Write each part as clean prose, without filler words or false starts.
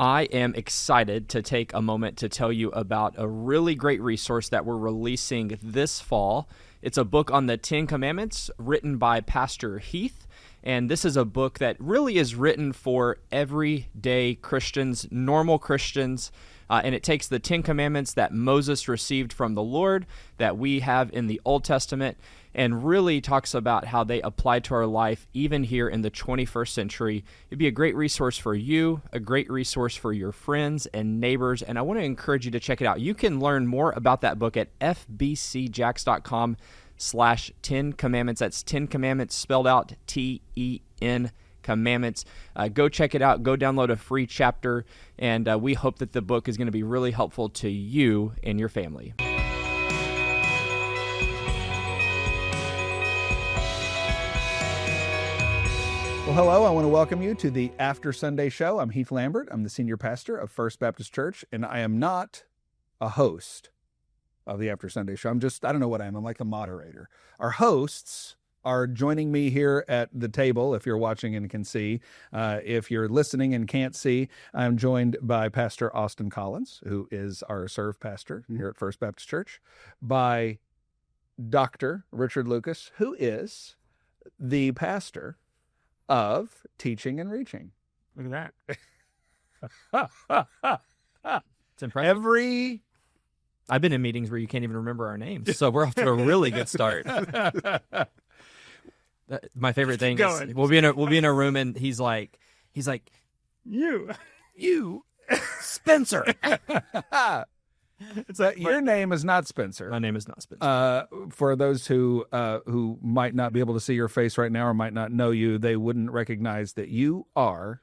I am excited to take a moment to tell you about a really great resource that we're releasing this fall. It's a book on the Ten Commandments written by Pastor Heath. And this is a book that really is written for everyday Christians, normal Christians. And it takes the Ten Commandments that Moses received from the Lord, that we have in the Old Testament, and really talks about how they apply to our life even here in the 21st century. It'd be a great resource for you, a great resource for your friends and neighbors, and I want to encourage you to check it out. You can learn more about that book at fbcjax.com/10 commandments. That's 10 commandments spelled out TEN commandments. Go check it out. Go download a free chapter, and we hope that the book is going to be really helpful to you and your family. Well, hello. I want to welcome you to the After Sunday Show. I'm Heath Lambert. I'm the senior pastor of First Baptist Church, and I am not a host of the After Sunday Show. I don't know what I am. I'm like a moderator. Our hosts are joining me here at the table, if you're watching and can see. If you're listening and can't see, I'm joined by Pastor Austin Collins, who is our serve pastor here at First Baptist Church, by Dr. Richard Lucas, who is the pastor of Teaching and Reaching. Look at that. It's impressive. I've been in meetings where you can't even remember our names, so we're off to a really good start. My favorite thing is we'll be in a room and he's like, you, Spencer. Your name is not Spencer. My name is not Spencer. For those who might not be able to see your face right now or might not know you, they wouldn't recognize that you are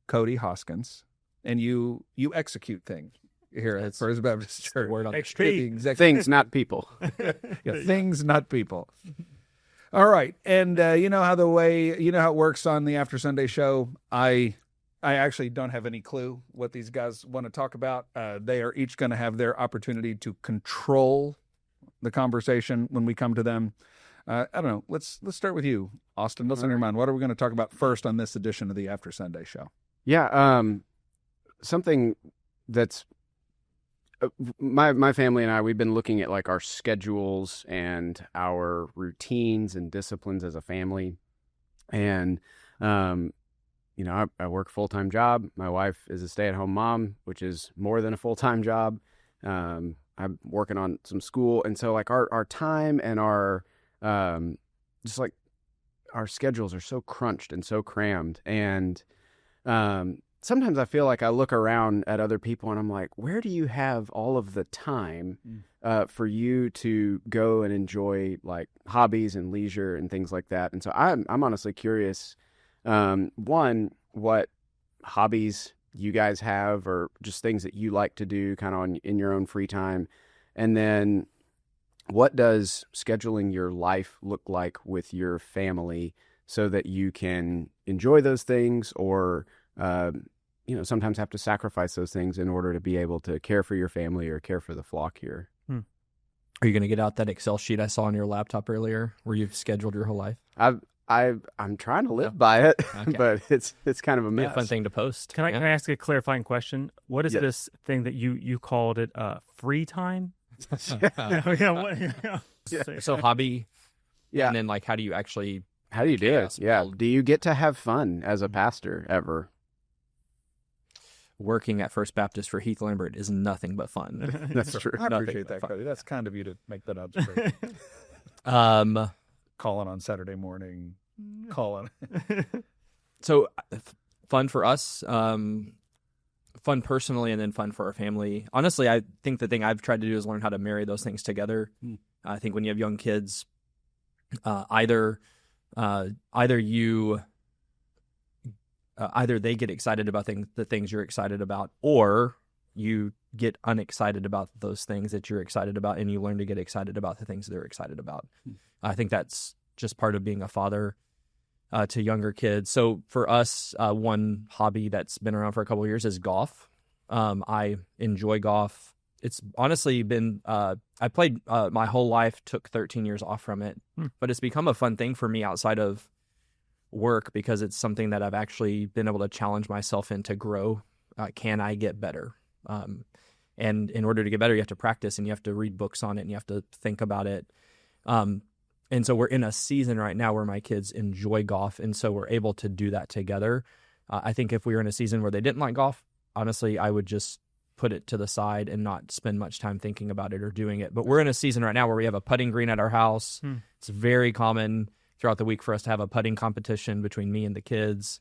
Cody Hoskins, and you execute things here at First Baptist Church. Word on Things, not people. Things, not people. All right, and you know how it works on the After Sunday Show. I actually don't have any clue what these guys want to talk about. They are each going to have their opportunity to control the conversation when we come to them. I don't know. Let's start with you, Austin. What's on your mind? What are we going to talk about first on this edition of the After Sunday Show? Yeah, something that's my family and I, we've been looking at like our schedules and our routines and disciplines as a family. And, I work a full-time job. My wife is a stay-at-home mom, which is more than a full-time job. I'm working on some school. And so like our time and our, just like our schedules are so crunched and so crammed. And, sometimes I feel like I look around at other people and I'm like, where do you have all of the time for you to go and enjoy like hobbies and leisure and things like that? And so I'm honestly curious, one, what hobbies you guys have or just things that you like to do kind of in your own free time. And then what does scheduling your life look like with your family so that you can enjoy those things or sometimes have to sacrifice those things in order to be able to care for your family or care for the flock here. Are you going to get out that Excel sheet I saw on your laptop earlier where you've scheduled your whole life? I'm trying to live by it, but it's kind of a mess. Be a fun thing to post. Can I ask a clarifying question? What is this thing that you called it free time? So hobby, and then like how do you do it? Yeah, do you get to have fun as a pastor ever? Working at First Baptist for Heath Lambert is nothing but fun. That's true. I appreciate that, Cody. That's kind of you to make that observation. Calling on Saturday morning, So fun for us, fun personally, and then fun for our family. Honestly, I think the thing I've tried to do is learn how to marry those things together. I think when you have young kids, either they get excited about the things you're excited about, or you get unexcited about those things that you're excited about, and you learn to get excited about the things they're excited about. I think that's just part of being a father to younger kids. So for us, one hobby that's been around for a couple of years is golf. I enjoy golf. It's honestly been, I played my whole life, took 13 years off from it, but it's become a fun thing for me outside of work because it's something that I've actually been able to challenge myself in to grow Can I get better? And in order to get better, you have to practice and you have to read books on it and you have to think about it. And so we're in a season right now where my kids enjoy golf, and so we're able to do that together. I think if we were in a season where they didn't like golf, honestly, I would just put it to the side and not spend much time thinking about it or doing it. But we're in a season right now where we have a putting green at our house. It's very common throughout the week for us to have a putting competition between me and the kids.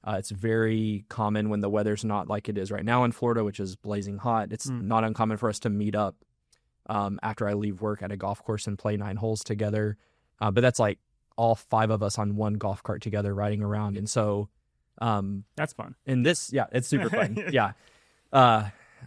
It's very common when the weather's not like it is right now in Florida, which is blazing hot. It's not uncommon for us to meet up after I leave work at a golf course and play 9 holes together. But that's like all 5 of us on one golf cart together riding around. And so that's fun. And this, yeah, it's super fun. Yeah.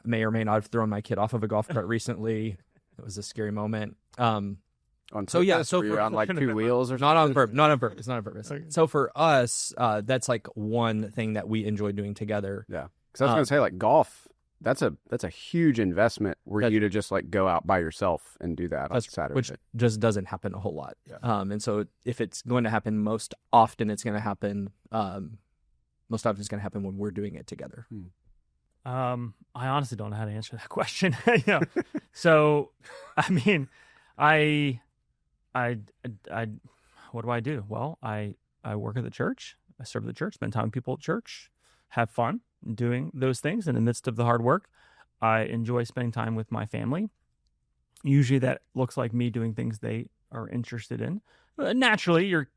May or may not have thrown my kid off of a golf cart recently. It was a scary moment. So you're on like 2 wheels or something? Not on purpose. Okay. So for us, that's like one thing that we enjoy doing together. Yeah. Because I was going to say, like, golf, that's a huge investment where you to just like go out by yourself and do that on Saturday. Which just doesn't happen a whole lot. Yeah. And so if it's going to happen most often, it's going to happen when we're doing it together. I honestly don't know how to answer that question. So, I mean, I what do I do? Well, I work at the church. I serve at the church, spend time with people at church, have fun doing those things in the midst of the hard work. I enjoy spending time with my family. Usually that looks like me doing things they are interested in. Naturally, your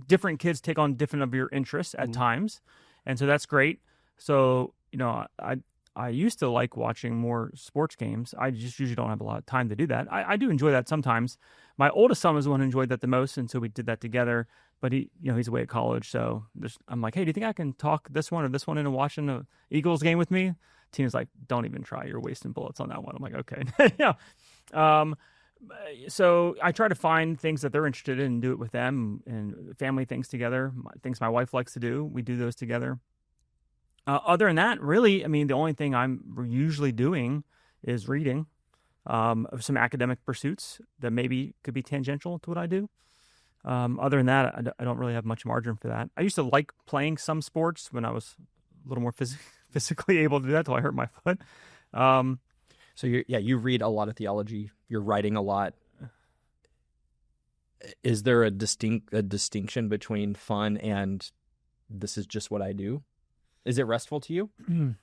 different kids take on different of your interests at times. And so that's great. So, I used to like watching more sports games. I just usually don't have a lot of time to do that. I do enjoy that sometimes. My oldest son was the one who enjoyed that the most, and so we did that together. But he's away at college, so I'm like, hey, do you think I can talk this one or this one into watching an Eagles game with me? Tina's like, don't even try. You're wasting bullets on that one. I'm like, okay. Yeah. So I try to find things that they're interested in and do it with them, and family things together, things my wife likes to do. We do those together. Other than that, really, I mean, the only thing I'm usually doing is reading some academic pursuits that maybe could be tangential to what I do. Other than that, I don't really have much margin for that. I used to like playing some sports when I was a little more physically able to do that till I hurt my foot. So you read a lot of theology. You're writing a lot. Is there a distinction between fun and this is just what I do? Is it restful to you? Sometimes.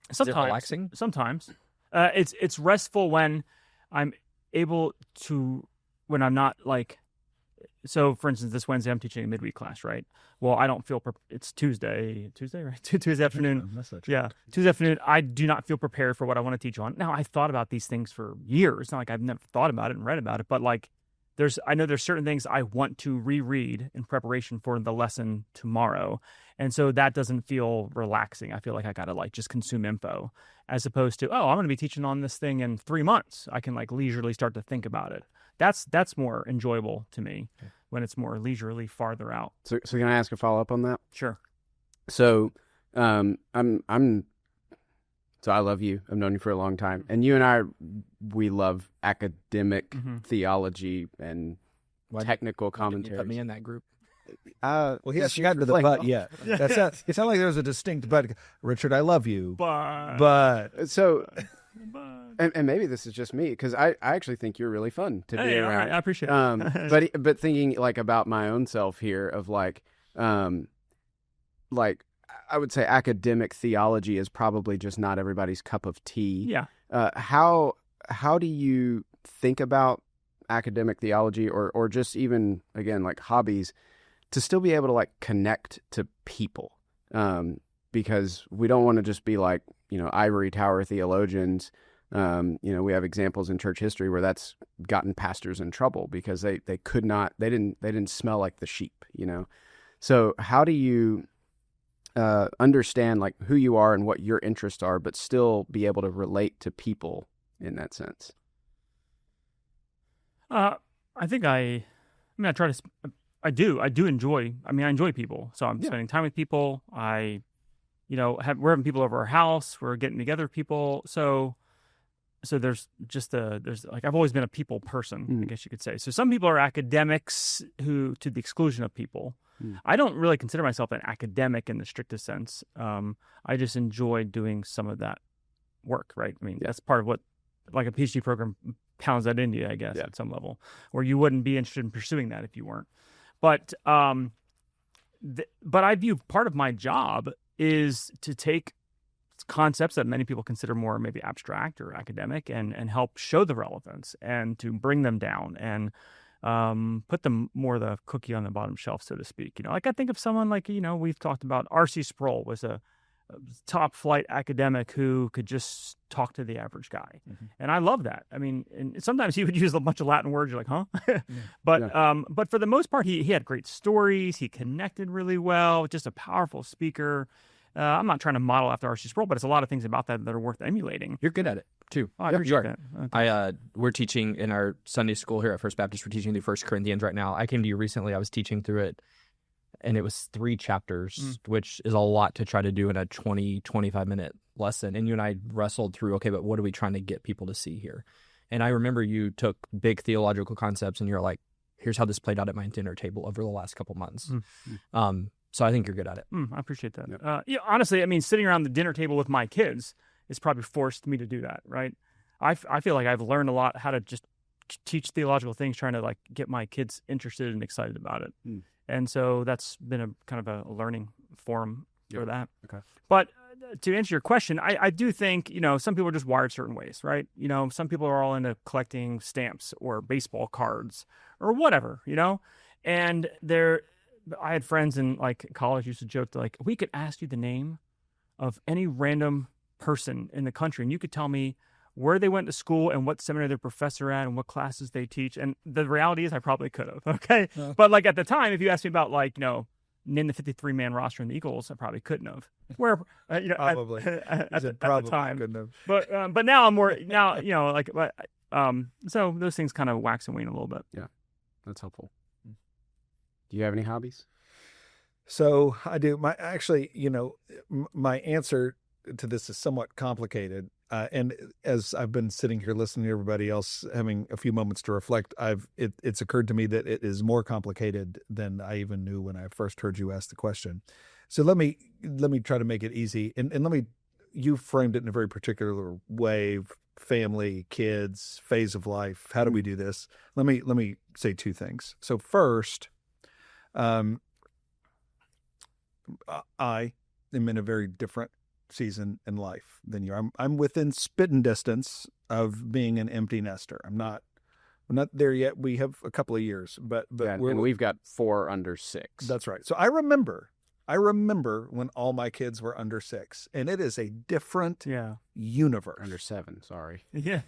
Is it relaxing? Sometimes. It's restful when I'm able to, when I'm not like, so for instance, this Wednesday I'm teaching a midweek class, right? Well, I don't feel, it's Tuesday, right? Tuesday afternoon. Yeah. Tuesday afternoon, I do not feel prepared for what I want to teach on. Now, I've thought about these things for years. It's not like I've never thought about it and read about it, but like, I know there's certain things I want to reread in preparation for the lesson tomorrow. And so that doesn't feel relaxing. I feel like I got to like just consume info as opposed to, I'm going to be teaching on this thing in 3 months. I can like leisurely start to think about it. That's more enjoyable to me when it's more leisurely farther out. So can I ask a follow-up on that? Sure. So So I love you. I've known you for a long time. And you and we love academic theology and technical commentary. Put me in that group. Well, he hasn't gotten to the but yet. It sounds like there's a distinct but. Richard, I love you. But. So, and maybe this is just me, because I actually think you're really fun to be around. Right, I appreciate it. But thinking like about my own self here of like I would say academic theology is probably just not everybody's cup of tea. Yeah. How do you think about academic theology or just even, again, like hobbies, to still be able to like connect to people? Because we don't want to just be like, ivory tower theologians. We have examples in church history where that's gotten pastors in trouble because they didn't smell like the sheep, So how do you understand like who you are and what your interests are, but still be able to relate to people in that sense? I enjoy people. So I'm spending time with people. We're having people over our house. We're getting together with people. So there's I've always been a people person, I guess you could say. So some people are academics who, to the exclusion of people. I don't really consider myself an academic in the strictest sense. I just enjoy doing some of that work, right? I mean, that's part of what like a PhD program pounds that into you, I guess, at some level, where you wouldn't be interested in pursuing that if you weren't. But but I view part of my job is to take concepts that many people consider more maybe abstract or academic and help show the relevance and to bring them down and put them more the cookie on the bottom shelf, so to speak. You know, like I think of someone like, you know, we've talked about R.C. Sproul was a top flight academic who could just talk to the average guy. And I love that. I mean, and sometimes he would use a bunch of Latin words. You're like, huh? But for the most part, he had great stories. He connected really well, just a powerful speaker. I'm not trying to model after R.C. Sproul, but it's a lot of things about that are worth emulating. You're good at it too. Oh, I appreciate that. Okay. We're teaching in our Sunday school here at First Baptist. We're teaching through 1 Corinthians right now. I came to you recently. I was teaching through it, and it was 3 chapters, which is a lot to try to do in a 20, 25-minute lesson. And you and I wrestled through, okay, but what are we trying to get people to see here? And I remember you took big theological concepts, and you're like, here's how this played out at my dinner table over the last couple months. So I think you're good at it. I appreciate that. Yeah, honestly, I mean, sitting around the dinner table with my kids has probably forced me to do that, right? I feel like I've learned a lot how to just teach theological things, trying to like get my kids interested and excited about it. And so that's been a kind of a learning forum for that. Okay. But to answer your question, I do think, you know, some people are just wired certain ways, right? You know, some people are all into collecting stamps or baseball cards or whatever, you know, and I had friends in like college used to joke like, we could ask you the name of any random person in the country and you could tell me where they went to school and what seminary their professor at and what classes they teach. And the reality is I probably could have. Okay. But like at the time, if you asked me about like, you know, name the 53-man roster in the Eagles, I probably couldn't have. Where, you know, Probably. at the time. Couldn't have. But now I'm more, now, you know, like, so those things kind of wax and wane a little bit. Yeah. That's helpful. Do you have any hobbies? So I do. My answer to this is somewhat complicated. And as I've been sitting here listening to everybody else having a few moments to reflect, it's occurred to me that it is more complicated than I even knew when I first heard you ask the question. So let me try to make it easy. And you framed it in a very particular way: family, kids, phase of life. How do we do this? Let me say 2 things. So first, I am in a very different season in life than you are. I'm within spitting distance of being an empty nester. I'm not there yet. We have a couple of years, but and we've got 4 under 6. That's right. So I remember when all my kids were under 6, and it is a different universe. Under 7, sorry. Yeah.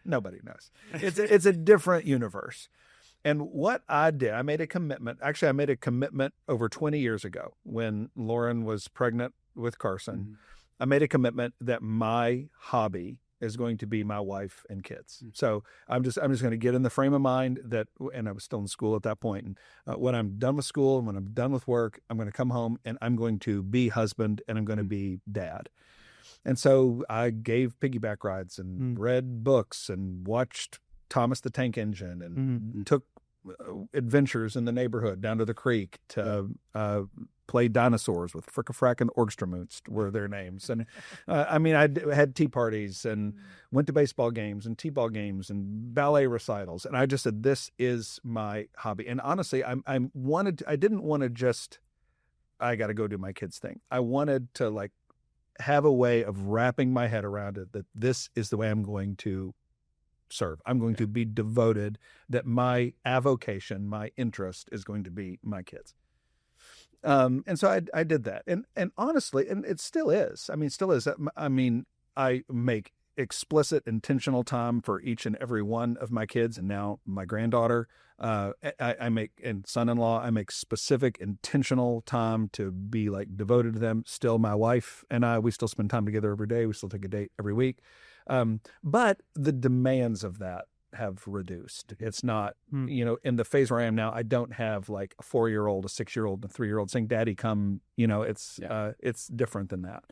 Nobody knows. It's a different universe. And what I did, I made a commitment. Actually, I made a commitment over 20 years ago when Lauren was pregnant with Carson. I made a commitment that my hobby is going to be my wife and kids. So I'm just going to get in the frame of mind that, and I was still in school at that point. And when I'm done with school and when I'm done with work, I'm going to come home and I'm going to be husband and I'm going to be dad. And so I gave piggyback rides and read books and watched Thomas the Tank Engine and took adventures in the neighborhood down to the creek to play dinosaurs with Fricka-Frack and Orgstromutz were their names. And I had tea parties and went to baseball games and t-ball games and ballet recitals. And I just said, this is my hobby. And honestly, I didn't want to just, I got to go do my kids thing. I wanted to like have a way of wrapping my head around it, that this is the way I'm going to serve. I'm going to be devoted, that my avocation, my interest is going to be my kids. And so I did that. And honestly, and it still is. I make explicit intentional time for each and every one of my kids. And now my granddaughter, I make, and son-in-law, I make specific intentional time to be like devoted to them. Still, my wife and I, we still spend time together every day. We still take a date every week. But the demands of that have reduced. It's not, in the phase where I am now, I don't have like a 4-year-old, a 6-year-old, and a 3-year-old saying, "Daddy, come," it's different than that.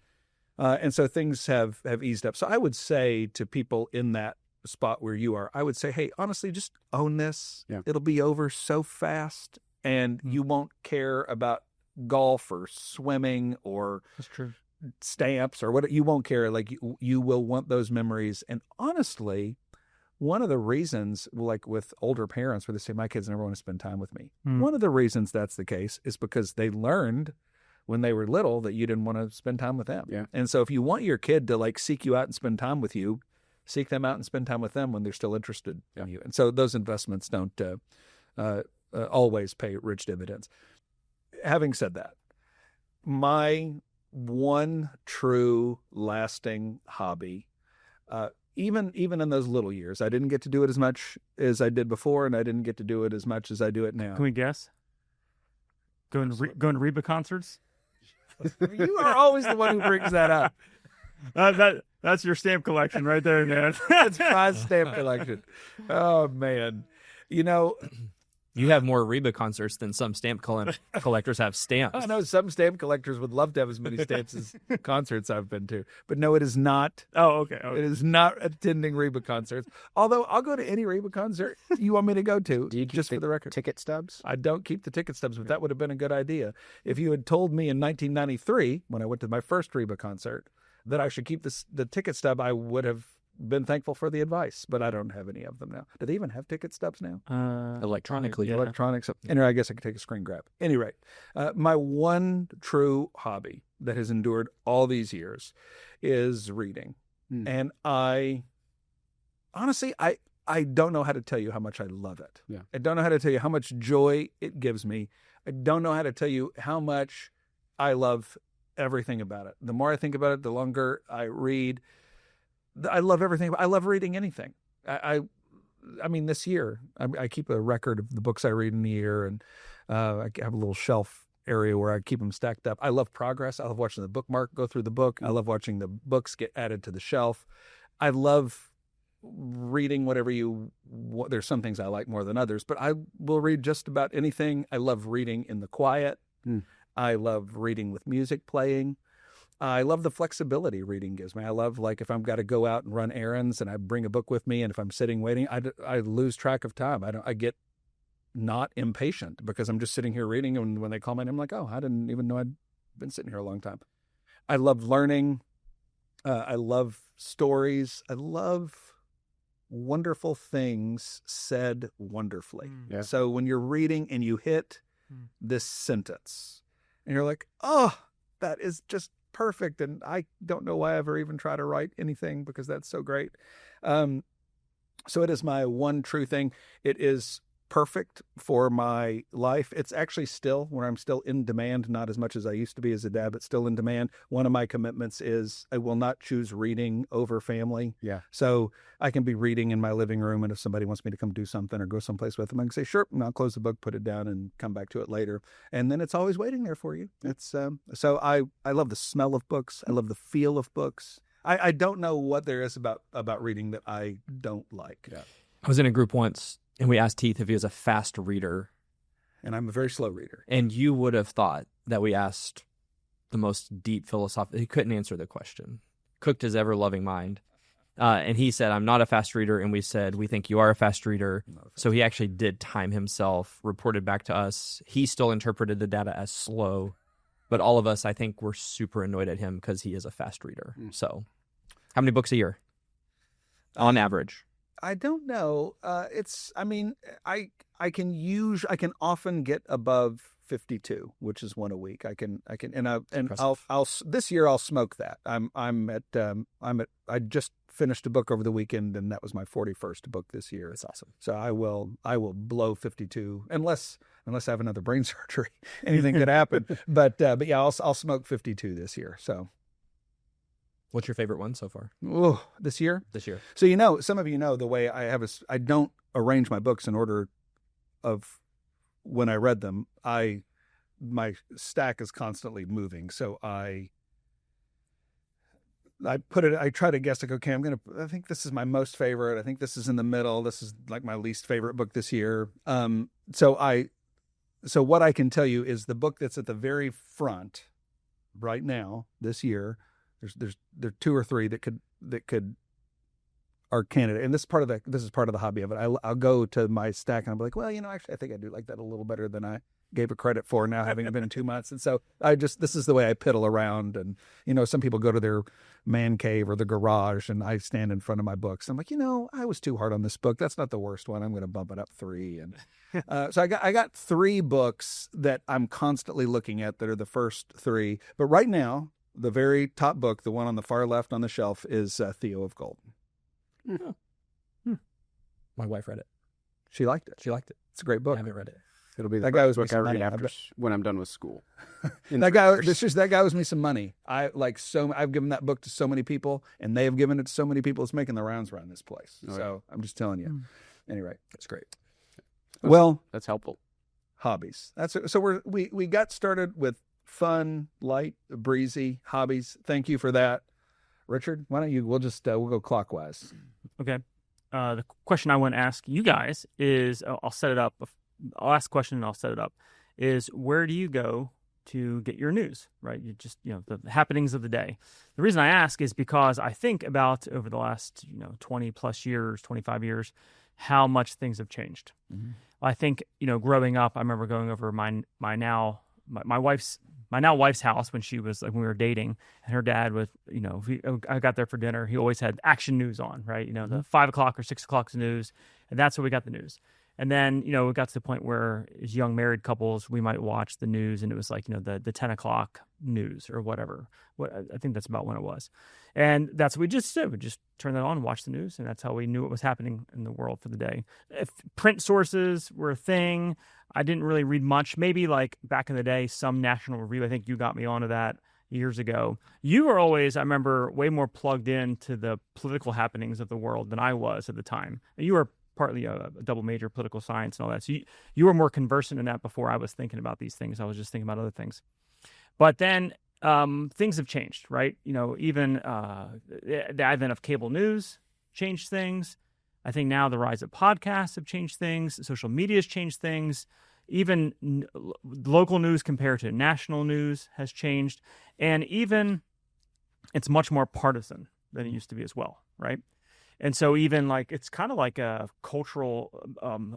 And so things have eased up. So I would say to people in that spot where you are, I would say, hey, honestly, just own this. Yeah. It'll be over so fast. and you won't care about golf or swimming or That's true. stamps or what. You won't care. Like you will want those memories. And honestly, one of the reasons, like with older parents where they say, my kids never want to spend time with me. One of the reasons that's the case is because they learned when they were little that you didn't want to spend time with them. Yeah. And so if you want your kid to like seek you out and spend time with you, seek them out and spend time with them when they're still interested in you. And so those investments don't always pay rich dividends. Having said that, my one true lasting hobby, even in those little years, I didn't get to do it as much as I did before, and I didn't get to do it as much as I do it now. Can we guess? Going to Reba concerts? You are always the one who brings that up. That's your stamp collection right there, man. That's my stamp collection. Oh, man. You know, You have more Reba concerts than some stamp collectors have stamps. I know some stamp collectors would love to have as many stamps as concerts I've been to. But no, it is not. Oh, okay. It is not attending Reba concerts. Although I'll go to any Reba concert you want me to go to, Do you keep just for the record. ticket stubs? I don't keep the ticket stubs, but that would have been a good idea. If you had told me in 1993, when I went to my first Reba concert, that I should keep the ticket stub, I would have been thankful for the advice, but I don't have any of them now. Do they even have ticket stubs now? Electronically. Yeah. Electronics. Anyway, I guess I could take a screen grab. Any rate, my one true hobby that has endured all these years is reading. And I honestly don't know how to tell you how much I love it. Yeah. I don't know how to tell you how much joy it gives me. I don't know how to tell you how much I love everything about it. The more I think about it, the longer I read. I love everything. I love reading anything. I mean, this year, I keep a record of the books I read in the year, and I have a little shelf area where I keep them stacked up. I love progress. I love watching the bookmark go through the book. I love watching the books get added to the shelf. I love reading whatever there's some things I like more than others, but I will read just about anything. I love reading in the quiet. I love reading with music playing. I love the flexibility reading gives me. I love, like, if I've got to go out and run errands and I bring a book with me, and if I'm sitting waiting, I lose track of time. I get not impatient because I'm just sitting here reading, and when they call my name, I'm like, oh, I didn't even know I'd been sitting here a long time. I love learning. I love stories. I love wonderful things said wonderfully. Yeah. So when you're reading and you hit this sentence and you're like, oh, that is just perfect, and I don't know why I ever even try to write anything because that's so great. So it is my one true thing. It is perfect for my life. It's actually still where I'm still in demand, not as much as I used to be as a dad, but still in demand. One of my commitments is I will not choose reading over family. Yeah. So I can be reading in my living room, and if somebody wants me to come do something or go someplace with them, I can say, sure, and I'll close the book, put it down, and come back to it later. And then it's always waiting there for you. It's so I love the smell of books. I love the feel of books. I don't know what there is about reading that I don't like. Yeah. I was in a group once, and we asked Heath if he was a fast reader. And I'm a very slow reader. And you would have thought that we asked the most deep philosophical. He couldn't answer the question. Cooked his ever-loving mind. And he said, I'm not a fast reader. And we said, we think you are a fast reader. So he actually did time himself, reported back to us. He still interpreted the data as slow. But all of us, I think, were super annoyed at him because he is a fast reader. So how many books a year on average? I don't know. I can often get above 52, which is one a week. I'll this year I'll smoke that. I just finished a book over the weekend, and that was my 41st book this year. That's awesome. So I will blow 52 unless I have another brain surgery. Anything could happen. But yeah, I'll smoke 52 this year. So. What's your favorite one so far? Oh, this year? This year. So, some of you know the way I don't arrange my books in order of when I read them. My stack is constantly moving. So I try to guess, like, okay, I think this is my most favorite. I think this is in the middle. This is like my least favorite book this year. So what I can tell you is the book that's at the very front right now this year, there are two or three that could are candidate, and this is part of the hobby of it. I'll go to my stack and I'll be like, well, actually, I think I do like that a little better than I gave it credit for now, having it been 2 months. And so this is the way I piddle around. And, some people go to their man cave or the garage and I stand in front of my books. I'm like, I was too hard on this book. That's not the worst one. I'm going to bump it up 3. And so I got 3 books that I'm constantly looking at that are the first 3. But right now, the very top book, the one on the far left on the shelf, is Theo of Gold. My wife read it. She liked it. It's a great book. I haven't read it. It'll be the That guy owes first me book I some read money. when I'm done with school. That guy owes me some money. I've given that book to so many people, and they have given it to so many people. It's making the rounds around this place. Oh, So I'm just telling you. Anyway, That's great. well, That's helpful. hobbies. We got started with fun, light, breezy hobbies. Thank you for that, Richard. Why don't you? We'll go clockwise. Okay. The question I want to ask you guys is, I'll set it up. I'll ask a question and I'll set it up. Is where do you go to get your news? Right? You just the happenings of the day. The reason I ask is because I think about over the last 20 plus years, 25 years, how much things have changed. Mm-hmm. I think growing up, I remember going over my now wife's house when she was when we were dating, and her dad was I got there for dinner. He always had action news on, right? The 5 o'clock or 6 o'clock news, and that's where we got the news. And then we got to the point where as young married couples, we might watch the news, and it was the 10 o'clock news or whatever. I think that's about when it was, and that's what we just did. We just turned that on and watched the news, and that's how we knew what was happening in the world for the day. If print sources were a thing, I didn't really read much. Maybe back in the day, some National Review. I think you got me onto that years ago. You were always, I remember, way more plugged into the political happenings of the world than I was at the time. You were partly a double major, political science and all that. So you were more conversant in that before I was thinking about these things. I was just thinking about other things. But then things have changed, right? Even the advent of cable news changed things. I think now the rise of podcasts have changed things. Social media has changed things. Even local news compared to national news has changed. And even it's much more partisan than it used to be as well, right? And so even it's kind of like a cultural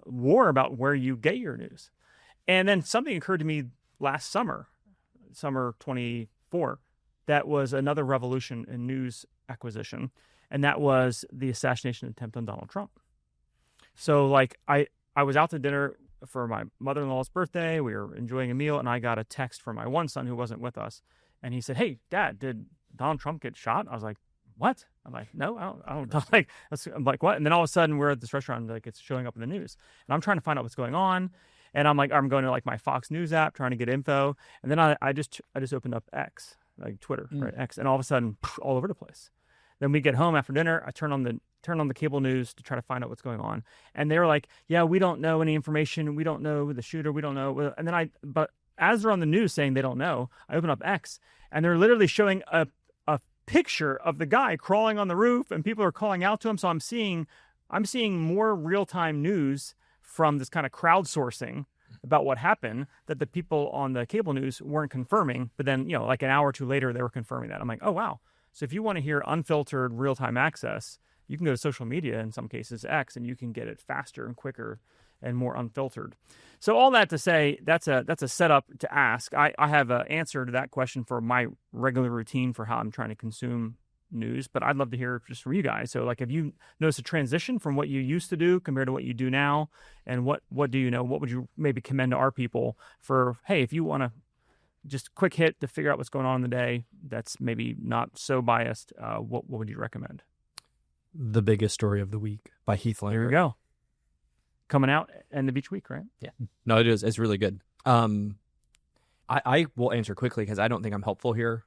war about where you get your news. And then something occurred to me last summer 24, that was another revolution in news acquisition. And that was the assassination attempt on Donald Trump. So I was out to dinner for my mother-in-law's birthday. We were enjoying a meal, and I got a text from my one son who wasn't with us. And he said, "Hey, Dad, did Donald Trump get shot?" I was like, "What?" I'm like, "No, I don't I'm like, "What?" And then all of a sudden we're at this restaurant, it's showing up in the news. And I'm trying to find out what's going on. And I'm going to my Fox News app trying to get info. And then I just opened up X, Twitter, right? X. And all of a sudden, all over the place. Then we get home after dinner. I turn on the cable news to try to find out what's going on. And they were like, "Yeah, we don't know any information. We don't know the shooter. We don't know." And then but as they're on the news saying they don't know, I open up X, and they're literally showing a picture of the guy crawling on the roof, and people are calling out to him. So I'm seeing more real-time news from this kind of crowdsourcing about what happened that the people on the cable news weren't confirming. But then, an hour or two later, they were confirming that. I'm like, oh, wow. So if you want to hear unfiltered real-time access, you can go to social media, in some cases X, and you can get it faster and quicker and more unfiltered. So all that to say, that's a setup to ask. I have an answer to that question for my regular routine for how I'm trying to consume news, but I'd love to hear just from you guys. So have you noticed a transition from what you used to do compared to what you do now? And what do you know? What would you maybe commend to our people for, hey, if you want to just quick hit to figure out what's going on in the day that's maybe not so biased, what would you recommend? The Biggest Story of the Week by Heath Lambert. There we go. Coming out end of each week, right? Yeah. No, it is. It's really good. I will answer quickly because I don't think I'm helpful here.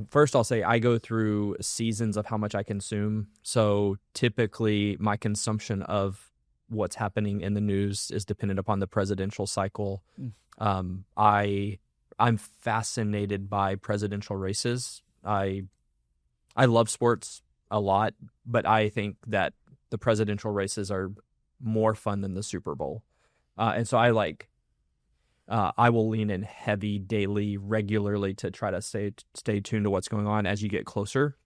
First I'll say I go through seasons of how much I consume. So typically my consumption of what's happening in the news is dependent upon the presidential cycle. I'm fascinated by presidential races. I love sports a lot, but I think that the presidential races are more fun than the Super Bowl. And so I will lean in heavy daily, regularly to try to stay tuned to what's going on as you get closer.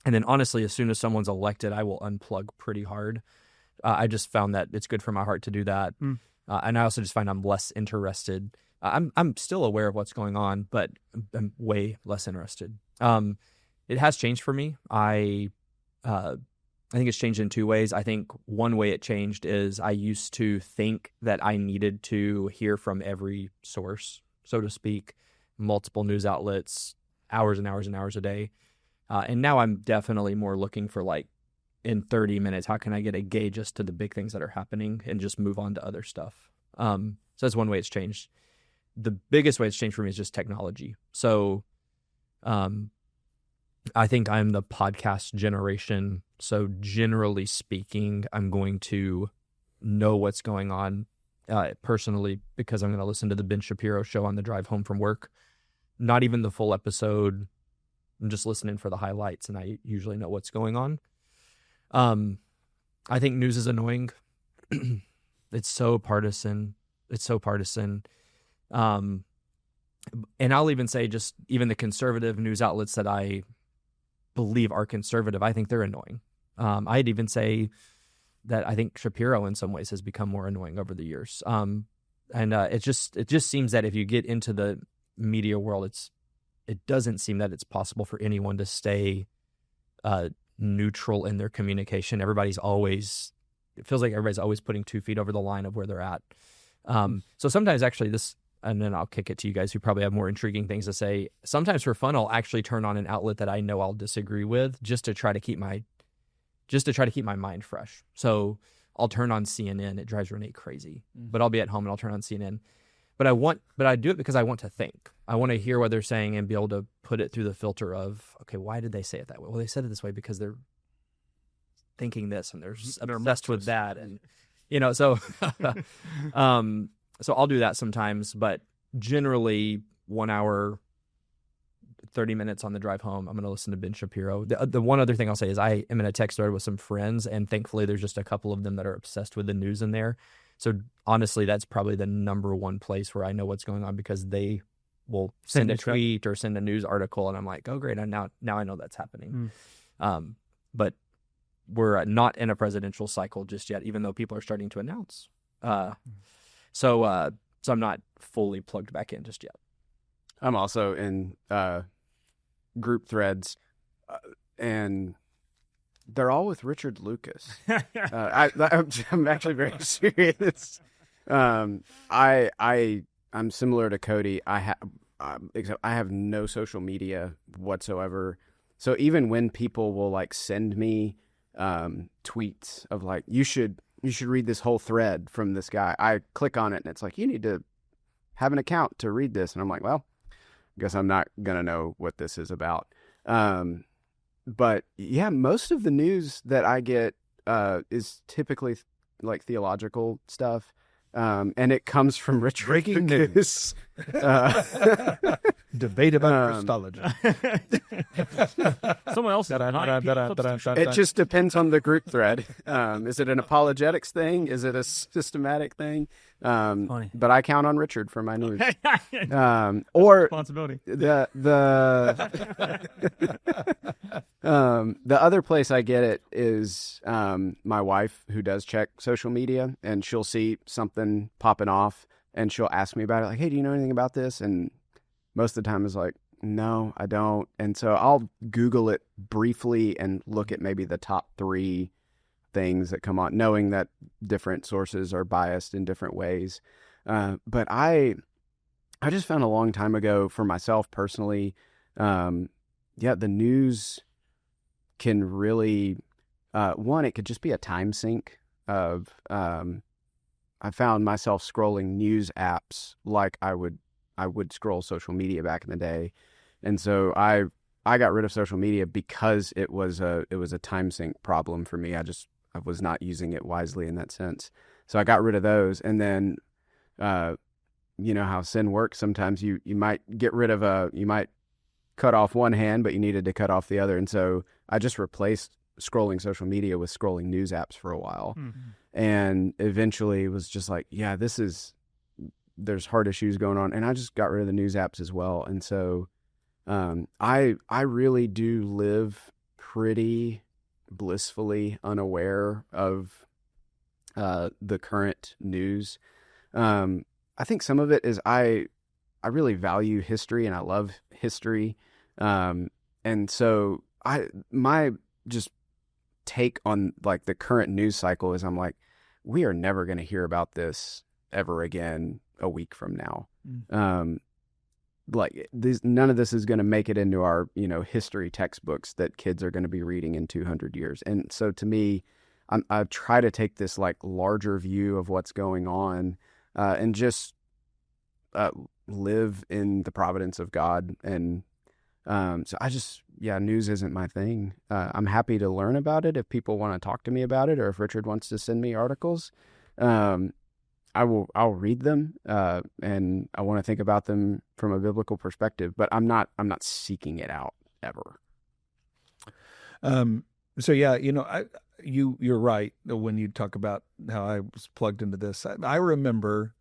And then honestly, as soon as someone's elected, I will unplug pretty hard. I just found that it's good for my heart to do that. And I also just find I'm less interested. I'm still aware of what's going on, but I'm way less interested. It has changed for me. I think it's changed in two ways. I think one way it changed is I used to think that I needed to hear from every source, so to speak, multiple news outlets, hours and hours and hours a day. And now I'm definitely more looking for, like, in 30 minutes, how can I get a gauge as to the big things that are happening and just move on to other stuff? So that's one way it's changed. The biggest way it's changed for me is just technology. So I think I'm the podcast generation. So generally speaking, I'm going to know what's going on personally because I'm going to listen to the Ben Shapiro show on the drive home from work. Not even the full episode. I'm just listening for the highlights, and I usually know what's going on. I think news is annoying. It's so partisan. And I'll even say just even the conservative news outlets that I believe are conservative, I think they're annoying. I'd even say that I think Shapiro in some ways has become more annoying over the years. It just seems that if you get into the media world, it doesn't seem that it's possible for anyone to stay neutral in their communication. It feels like everybody's always putting 2 feet over the line of where they're at. So sometimes actually and then I'll kick it to you guys who probably have more intriguing things to say. Sometimes for fun, I'll actually turn on an outlet that I know I'll disagree with just to try to keep my mind fresh. So I'll turn on CNN. It drives Renee crazy, but I'll be at home and I'll turn on CNN. But I do it because I want to think. I want to hear what they're saying and be able to put it through the filter of, okay, why did they say it that way? Well, they said it this way because they're thinking this and they're obsessed with that. And, so, so I'll do that sometimes, but generally 1 hour, 30 minutes on the drive home, I'm going to listen to Ben Shapiro. The one other thing I'll say is I am in a text thread with some friends, and thankfully there's just a couple of them that are obsessed with the news in there. So honestly, that's probably the number one place where I know what's going on because they will send a tweet or send a news article, and I'm like, oh, great, now I know that's happening. But we're not in a presidential cycle just yet, even though people are starting to announce. So I'm not fully plugged back in just yet. I'm also in group threads, and they're all with Richard Lucas. I'm actually very serious. I'm similar to Cody. Except I have no social media whatsoever. So even when people will like send me tweets of like, you should read this whole thread from this guy, I click on it and it's like, you need to have an account to read this, and I'm like, well, I guess I'm not gonna know what this is about. But yeah, most of the news that I get is typically like theological stuff, and it comes from Richard. Breaking news. Debate about Christology. Someone else said It just depends on the group thread. Is it an apologetics thing? Is it a systematic thing? Funny. But I count on Richard for my news. Or responsibility. The other place I get it is my wife, who does check social media, and she'll see something popping off and she'll ask me about it, like, hey, do you know anything about this? And most of the time it's like, no, I don't. And so I'll Google it briefly and look at maybe the top 3 things that come on, knowing that different sources are biased in different ways. But I just found a long time ago for myself personally, the news can really, one, it could just be a time sink of, I found myself scrolling news apps like I would scroll social media back in the day. And so I got rid of social media because it was a time sink problem for me. I was not using it wisely in that sense. So I got rid of those. And then, you know how sin works. Sometimes you might you might cut off one hand, but you needed to cut off the other. And so I just replaced scrolling social media with scrolling news apps for a while. Mm-hmm. And eventually was just like, yeah, there's hard issues going on. And I just got rid of the news apps as well. And so I really do live pretty blissfully unaware of the current news. I think some of it is I really value history and I love history. And so my just take on like the current news cycle is I'm like, we are never going to hear about this ever again a week from now. Like none of this is going to make it into our, history textbooks that kids are going to be reading in 200 years. And so to me, I try to take this like larger view of what's going on, and just live in the providence of God. And so news isn't my thing. I'm happy to learn about it if people want to talk to me about it, or if Richard wants to send me articles. I'll read them, and I want to think about them from a biblical perspective, but I'm not seeking it out ever. So yeah, you're right when you talk about how I was plugged into this. I remember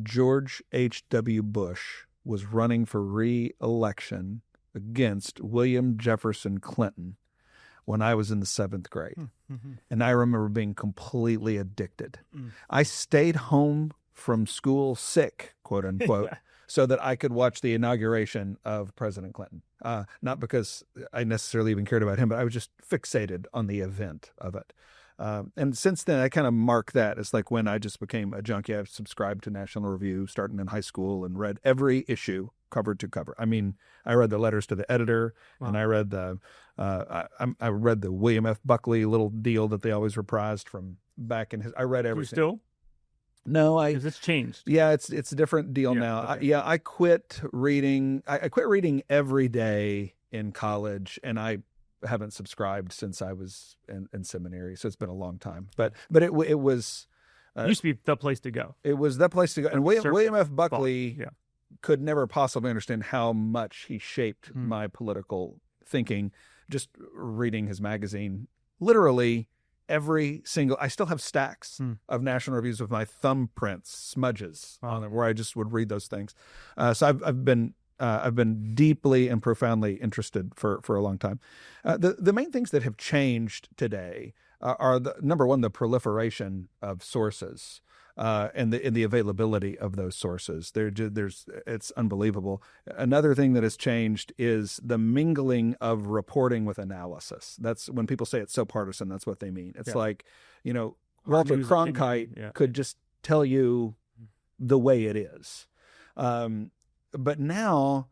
George H.W. Bush was running for re-election against William Jefferson Clinton when I was in the 7th grade. Mm-hmm. And I remember being completely addicted. I stayed home from school sick, quote unquote, so that I could watch the inauguration of President Clinton. Not because I necessarily even cared about him, but I was just fixated on the event of it. And since then, I kind of mark that as like when I just became a junkie. I subscribed to National Review starting in high school and read every issue cover to cover. I mean, I read the letters to the editor, and I read I read the William F. Buckley little deal that they always reprised from back in his. I read everything. You still? No, because it's changed. Yeah, it's a different deal now. Okay. I quit reading. I quit reading every day in college, and I haven't subscribed since I was in seminary. So it's been a long time. But it was. It used to be the place to go. It was the place to go. And William F. Buckley could never possibly understand how much he shaped my political thinking. Just reading his magazine, literally. Every single, I still have stacks of National Reviews with my thumbprints, smudges on them, where I just would read those things. So I've been deeply and profoundly interested for a long time. The main things that have changed today are number one, the proliferation of sources and the availability of those sources. It's unbelievable. Another thing that has changed is the mingling of reporting with analysis. That's when people say it's so partisan. That's what they mean. It's like, Walter Cronkite could just tell you the way it is. But now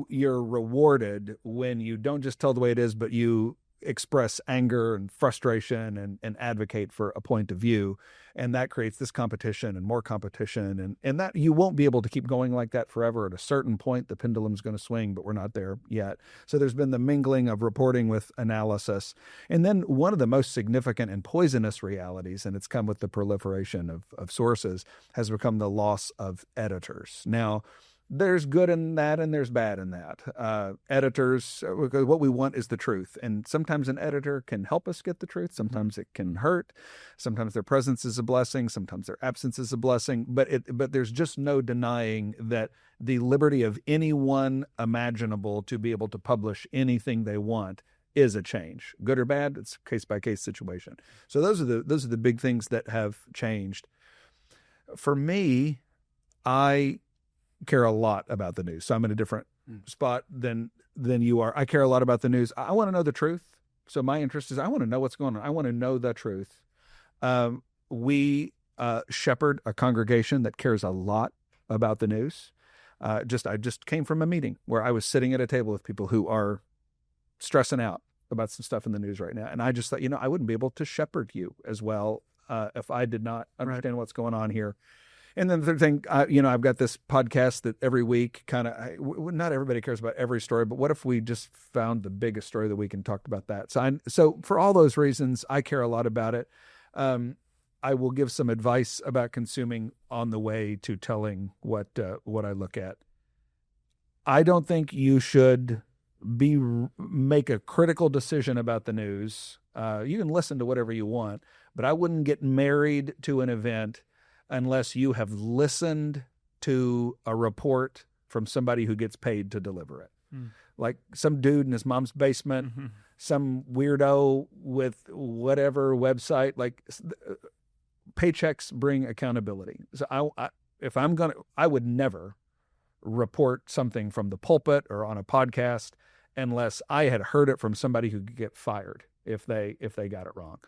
you're rewarded when you don't just tell the way it is, but you express anger and frustration and advocate for a point of view. And that creates this competition and more competition. And that you won't be able to keep going like that forever. At a certain point, the pendulum's going to swing, but we're not there yet. So there's been the mingling of reporting with analysis. And then one of the most significant and poisonous realities, and it's come with the proliferation of sources, has become the loss of editors. Now, there's good in that and there's bad in that. Editors, because what we want is the truth. And sometimes an editor can help us get the truth. Sometimes it can hurt. Sometimes their presence is a blessing. Sometimes their absence is a blessing. But there's just no denying that the liberty of anyone imaginable to be able to publish anything they want is a change. Good or bad, it's a case-by-case situation. So those are the big things that have changed. For me, I care a lot about the news. So I'm in a different spot than you are. I care a lot about the news. I want to know the truth. So my interest is I want to know what's going on. I want to know the truth. We shepherd a congregation that cares a lot about the news. I just came from a meeting where I was sitting at a table with people who are stressing out about some stuff in the news right now. And I just thought, I wouldn't be able to shepherd you as well if I did not understand what's going on here. And then the third thing, I've got this podcast that every week not everybody cares about every story, but what if we just found the biggest story of the week and talked about that? So for all those reasons, I care a lot about it. I will give some advice about consuming on the way to telling what I look at. I don't think you should make a critical decision about the news. You can listen to whatever you want, but I wouldn't get married to an event unless you have listened to a report from somebody who gets paid to deliver it. Like some dude in his mom's basement, some weirdo with whatever website. Like paychecks bring accountability. So I would never report something from the pulpit or on a podcast unless I had heard it from somebody who could get fired if they got it wrong.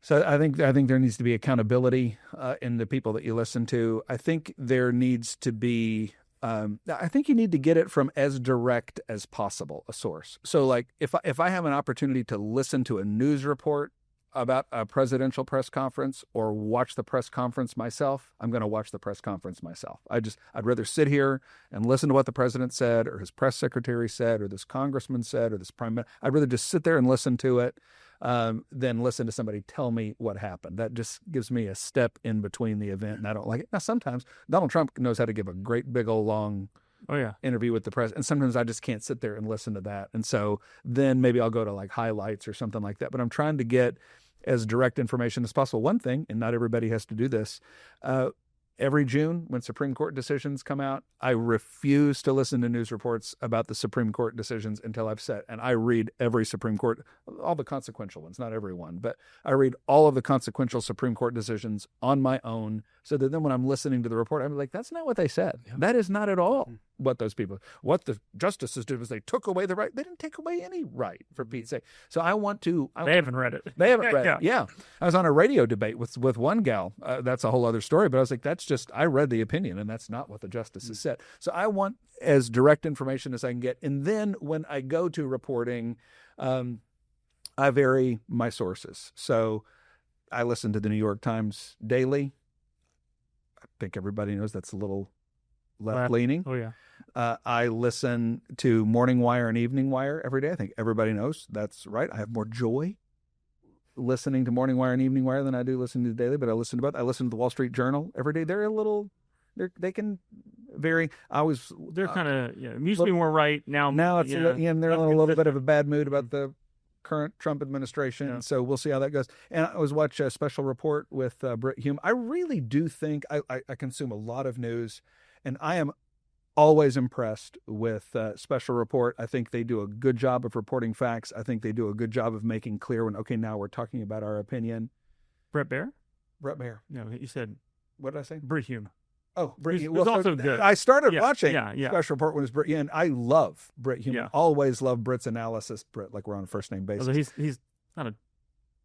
So I think there needs to be accountability in the people that you listen to. I think there needs to be. I think you need to get it from as direct as possible, a source. So, like, if I have an opportunity to listen to a news report about a presidential press conference or watch the press conference myself, I'm going to watch the press conference myself. I'd rather sit here and listen to what the president said or his press secretary said or this congressman said or this prime minister. I'd rather just sit there and listen to it than listen to somebody tell me what happened. That just gives me a step in between the event, and I don't like it. Now, sometimes Donald Trump knows how to give a great big old long interview with the press, and sometimes I just can't sit there and listen to that. And so then maybe I'll go to like highlights or something like that. But I'm trying to get as direct information as possible. One thing, and not everybody has to do this, every June when Supreme Court decisions come out, I refuse to listen to news reports about the Supreme Court decisions until I've sat and I read every Supreme Court, all the consequential ones, not every one, but I read all of the consequential Supreme Court decisions on my own so that then when I'm listening to the report, I'm like, that's not what they said. Yeah. That is not at all what the justices did was they took away the right. They didn't take away any right, for Pete's sake. So they haven't read it. They haven't read it. Yeah. I was on a radio debate with one gal. That's a whole other story, but I was like, I read the opinion and that's not what the justices said. So I want as direct information as I can get. And then when I go to reporting, I vary my sources. So I listen to the New York Times daily. I think everybody knows that's a little left-leaning. Oh, yeah. I listen to Morning Wire and Evening Wire every day. I think everybody knows that's right. I have more joy listening to Morning Wire and Evening Wire than I do listening to the Daily, but I listen to the Wall Street Journal every day. They can vary. They're kind of used to be more right now. Now it's they're in a little bit of a bad mood about the current Trump administration. Yeah. So we'll see how that goes. And I was watching a special report with Britt Hume. I really do think I consume a lot of news, and I am always impressed with Special Report. I think they do a good job of reporting facts. I think they do a good job of making clear now we're talking about our opinion. Brett Baer? No, you said. What did I say? Britt Hume. Oh, Britt Hume. Well, also good. I started watching Special Report when it was Britt Hume. I love Britt Hume. Yeah. Always love Britt's analysis. Britt, like we're on a first name basis. Although he's not a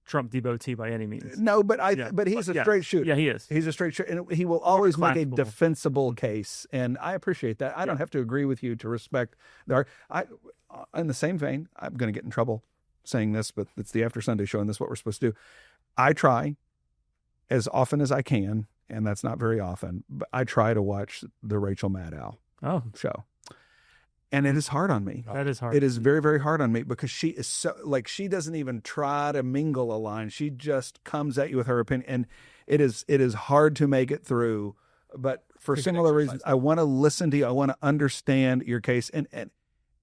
Trump devotee by any means. No, but he's a straight shooter. Yeah, he is. He's a straight shooter, and he will always make a defensible case, and I appreciate that. I don't have to agree with you to respect in the same vein, I'm going to get in trouble saying this, but it's the After Sunday show, and this is what we're supposed to do. I try as often as I can, and that's not very often, but I try to watch the Rachel Maddow show. And it is hard on me. That is hard. It is very, very hard on me because she is so, like, she doesn't even try to mingle a line. She just comes at you with her opinion. And it is hard to make it through. But for similar reasons, I want to listen to you. I want to understand your case. And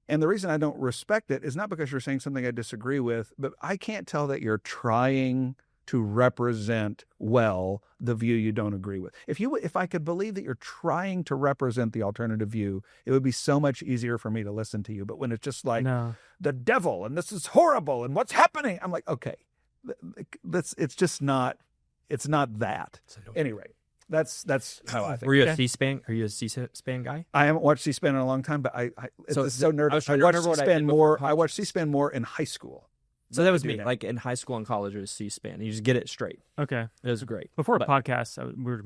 the reason I don't respect it is not because you're saying something I disagree with, but I can't tell that you're trying to represent well the view you don't agree with. If I could believe that you're trying to represent the alternative view, it would be so much easier for me to listen to you. But when it's just like the devil and this is horrible and what's happening, I'm like, okay, it's just not. It's not that. Anyway, that's how I think. Were you a C-SPAN? Are you a C-SPAN guy? I haven't watched C-SPAN in a long time, but it's so nerdy. I watched C-SPAN more in high school. So that was me. Like in high school and college, it was C-SPAN. You just get it straight. Okay. It was great. Before a podcast,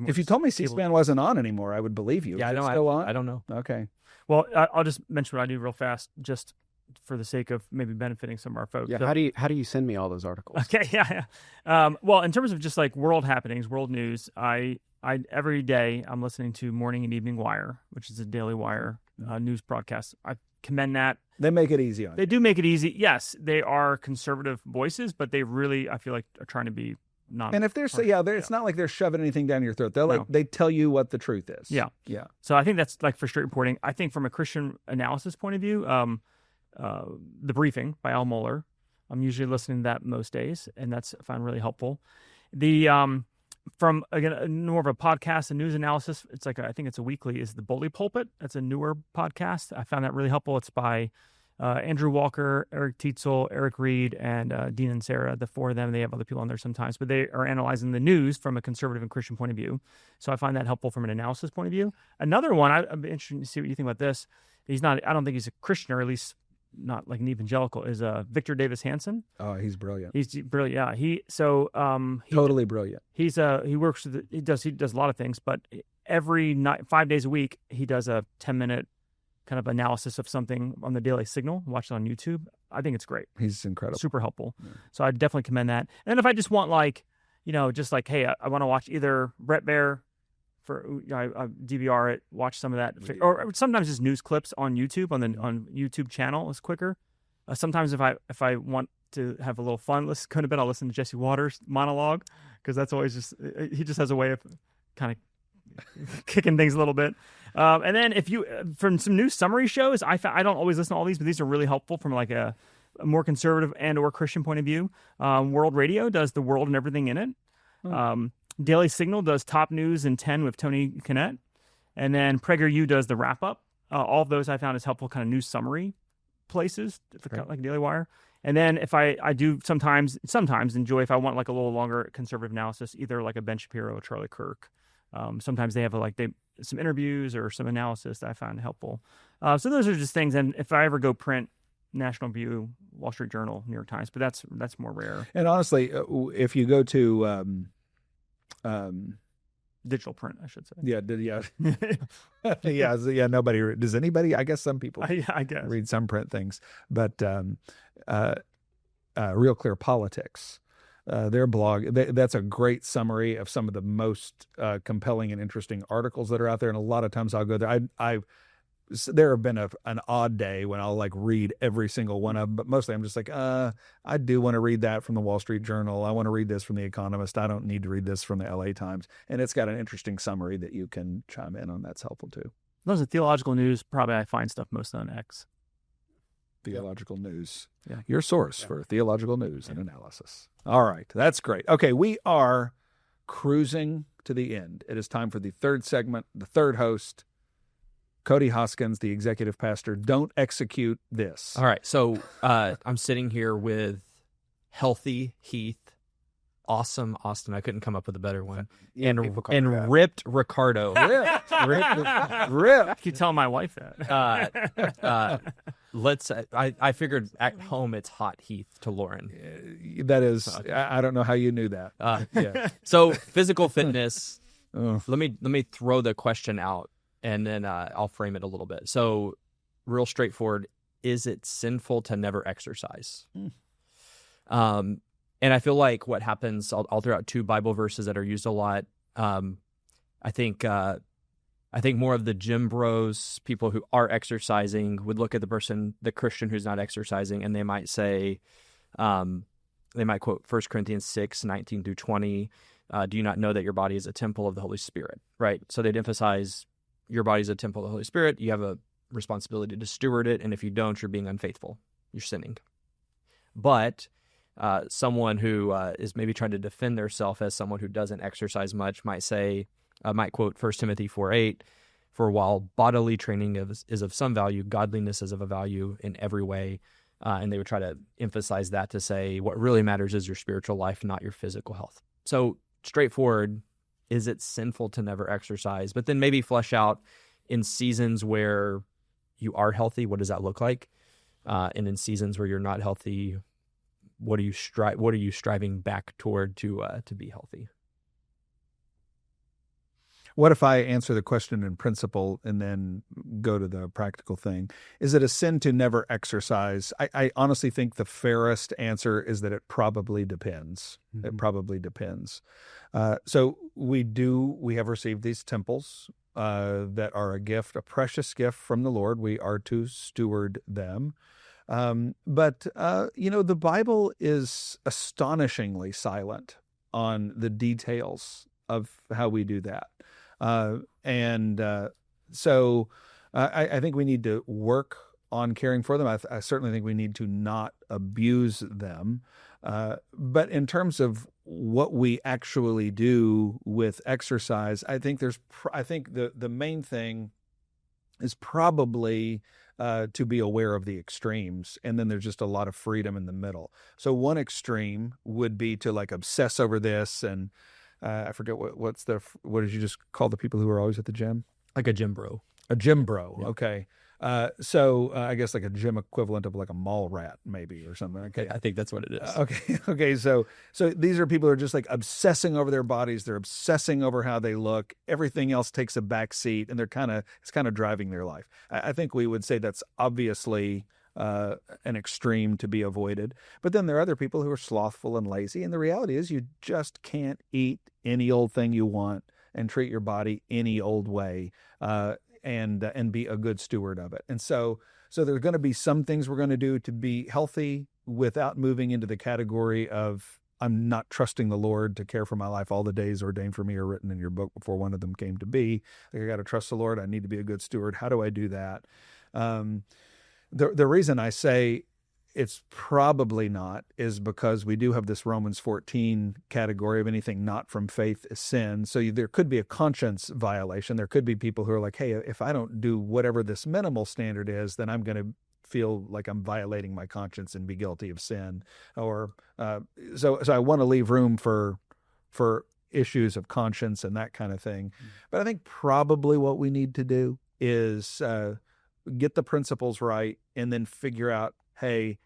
if you told me C-SPAN wasn't on anymore, I would believe you. Yeah, I don't know. Okay. Well, I'll just mention what I do real fast, just for the sake of maybe benefiting some of our folks. Yeah. So, how do you send me all those articles? Okay. Yeah. Well, in terms of just like world happenings, world news, I every day I'm listening to Morning and Evening Wire, which is a Daily Wire news broadcast. I commend that. They make it easy on you. They do make it easy. Yes, they are conservative voices, but they really, I feel like, are trying to be not. And if it's not like they're shoving anything down your throat. They tell you what the truth is. Yeah. Yeah. So I think that's like for straight reporting. I think from a Christian analysis point of view, The Briefing by Al Mohler, I'm usually listening to that most days, and I find really helpful. From, again, more of a podcast and news analysis, it's like I think it's a weekly, is The Bully Pulpit. That's a newer podcast. I found that really helpful. It's by Andrew Walker, Eric Tietzel, Eric Reed, and Dean and Sarah, the four of them. They have other people on there sometimes, but they are analyzing the news from a conservative and Christian point of view. So I find that helpful from an analysis point of view. Another one, I'd be interested to see what you think about this. I don't think he's a Christian, or at least not like an evangelical, is Victor Davis Hanson. Oh, he's brilliant. He's brilliant. Yeah. Totally brilliant. He works with, he does a lot of things, but every night, 5 days a week, he does a 10-minute kind of analysis of something on the Daily Signal. Watch it on YouTube. I think it's great. He's incredible. Super helpful. Yeah. So I definitely commend that. And then if I just want hey, I want to watch either Brett Baer for I DVR it, watch some of that, or sometimes just news clips on YouTube on YouTube channel is quicker. Sometimes if I want to have a little fun, I'll listen to Jesse Waters' monologue, because that's always he just has a way of kind of kicking things a little bit. And then from some news summary shows, I don't always listen to all these, but these are really helpful from like a more conservative and or Christian point of view. World Radio does The World and Everything in It. Daily Signal does Top News in 10 with Tony Kinnett. And then PragerU does the wrap up. All of those I found is helpful kind of news summary places, like Daily Wire. And then if I do sometimes enjoy, if I want like a little longer conservative analysis, either like a Ben Shapiro or Charlie Kirk. Sometimes they have some interviews or some analysis that I found helpful. So those are just things. And if I ever go print, National Review, Wall Street Journal, New York Times, but that's more rare. And honestly, if you go to digital print, I should say. Yeah. Nobody does. Anybody? I guess some people. I guess read some print things, but Real Clear Politics, their blog, that's a great summary of some of the most compelling and interesting articles that are out there. And a lot of times I'll go there. There have been an odd day when I'll like read every single one of them, but mostly I'm just like, I do want to read that from the Wall Street Journal. I want to read this from the Economist. I don't need to read this from the LA Times. And it's got an interesting summary that you can chime in on. That's helpful too. Those are theological news. Probably I find stuff most on X. Theological news. Yeah. Your source for theological news and analysis. All right. That's great. Okay. We are cruising to the end. It is time for the third segment, the third host, Cody Hoskins, the executive pastor. Don't execute this. All right. So I'm sitting here with healthy Heath, awesome Austin. I couldn't come up with a better one. Yeah, and ripped Ricardo. Rip. You tell my wife that. I figured at home it's hot Heath to Lauren. That is, I don't know how you knew that. Yeah. So physical fitness. Let me throw the question out, and then I'll frame it a little bit. So, real straightforward, is it sinful to never exercise? And I feel like what happens, I'll throw out two Bible verses that are used a lot. I think more of the gym bros, people who are exercising, would look at the Christian who's not exercising, and they might say, they might quote 1 Corinthians 6:19-20. Do you not know that your body is a temple of the Holy Spirit? Right? So they'd emphasize your body's a temple of the Holy Spirit. You have a responsibility to steward it, and if you don't, you're being unfaithful. You're sinning. But someone who is maybe trying to defend themselves as someone who doesn't exercise much might quote 1 Timothy 4:8, for while bodily training is of some value, godliness is of a value in every way. And they would try to emphasize that to say what really matters is your spiritual life, not your physical health. So straightforward, is it sinful to never exercise? But then maybe flesh out in seasons where you are healthy, what does that look like? And in seasons where you're not healthy, what are you striving back toward to be healthy? What if I answer the question in principle and then go to the practical thing? Is it a sin to never exercise? I honestly think the fairest answer is that it probably depends. Mm-hmm. It probably depends. So we have received these temples that are a gift, a precious gift from the Lord. We are to steward them. But the Bible is astonishingly silent on the details of how we do that. So I think we need to work on caring for them. I certainly think we need to not abuse them. But in terms of what we actually do with exercise, I think the main thing is probably to be aware of the extremes. And then there's just a lot of freedom in the middle. So one extreme would be to like obsess over this. And I forget what did you just call the people who are always at the gym? Like a gym bro. A gym bro. Yeah. Okay. So I guess like a gym equivalent of like a mall rat maybe or something. Okay. I think that's what it is. Okay. Okay. So these are people who are just like obsessing over their bodies. They're obsessing over how they look. Everything else takes a back seat, and it's kind of driving their life. I think we would say that's obviously an extreme to be avoided. But then there are other people who are slothful and lazy. And the reality is you just can't eat any old thing you want and treat your body any old way. And be a good steward of it. And so there are going to be some things we're going to do to be healthy without moving into the category of I'm not trusting the Lord to care for my life all the days ordained for me or written in your book before one of them came to be. Like, I got to trust the Lord. I need to be a good steward. How do I do that? The reason I say it's probably not is because we do have this Romans 14 category of anything not from faith is sin. So there could be a conscience violation. There could be people who are like, hey, if I don't do whatever this minimal standard is, then I'm going to feel like I'm violating my conscience and be guilty of sin. Or so I want to leave room for issues of conscience and that kind of thing. But I think probably what we need to do is get the principles right and then figure out, hey,